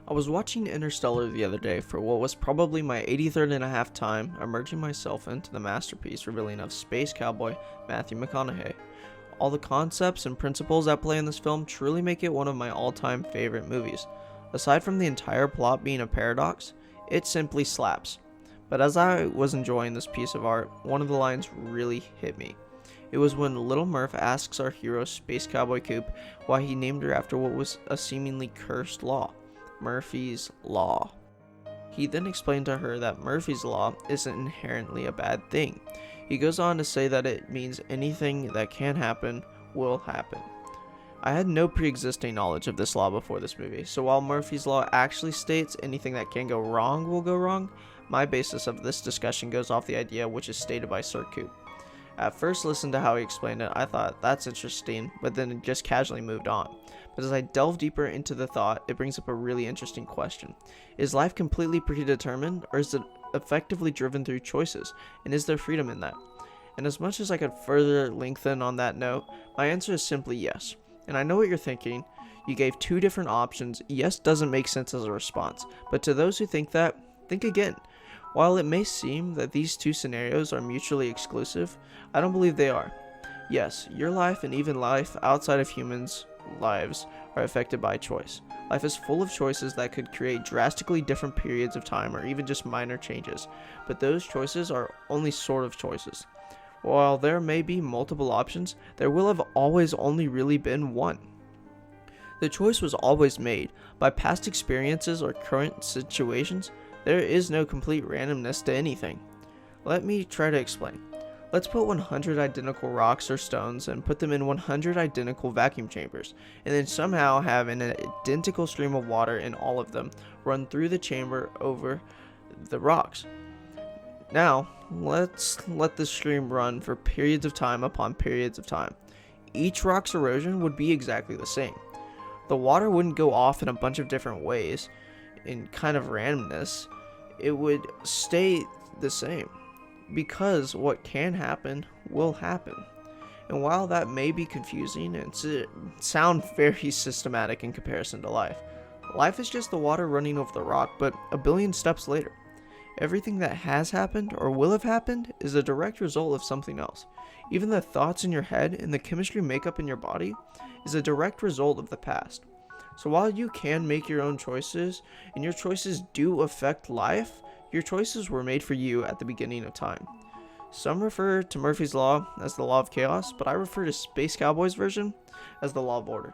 I was watching Interstellar the other day for what was probably my 83rd and a half time, immersing myself into the masterpiece revealing of space cowboy Matthew McConaughey. All the concepts and principles at play in this film truly make it one of my all-time favorite movies. Aside from the entire plot being a paradox, it simply slaps. But as I was enjoying this piece of art, one of the lines really hit me. It was when Little Murph asks our hero Space Cowboy Coop why he named her after what was a seemingly cursed law. Murphy's Law. He then explained to her that Murphy's Law isn't inherently a bad thing. He goes on to say that it means anything that can happen will happen. I had no pre-existing knowledge of this law before this movie, so while Murphy's Law actually states anything that can go wrong will go wrong, my basis of this discussion goes off the idea which is stated by Sir Coop. At first listened to how he explained it, I thought that's interesting, but then just casually moved on. But as I delve deeper into the thought, it brings up a really interesting question. Is life completely predetermined, or is it effectively driven through choices, and is there freedom in that? And as much as I could further lengthen on that note, my answer is simply yes. And I know what you're thinking. You gave two different options. Yes doesn't make sense as a response, but to those who think that, think again. While it may seem that these two scenarios are mutually exclusive, I don't believe they are. Yes, your life and even life outside of humans' lives are affected by choice. Life is full of choices that could create drastically different periods of time or even just minor changes, but those choices are only sort of choices. While there may be multiple options, there will have always only really been one. The choice was always made by past experiences or current situations. There is no complete randomness to anything. Let me try to explain. Let's put 100 identical rocks or stones and put them in 100 identical vacuum chambers, and then somehow have an identical stream of water in all of them run through the chamber over the rocks. Now, let's let this stream run for periods of time upon periods of time. Each rock's erosion would be exactly the same. The water wouldn't go off in a bunch of different ways in kind of randomness. It would stay the same. Because what can happen will happen. And while that may be confusing and sound very systematic in comparison to life, life is just the water running over the rock, but a billion steps later. Everything that has happened or will have happened is a direct result of something else. Even the thoughts in your head and the chemistry makeup in your body is a direct result of the past. So while you can make your own choices, and your choices do affect life, your choices were made for you at the beginning of time. Some refer to Murphy's Law as the law of chaos, but I refer to Space Cowboy's version as the law of order.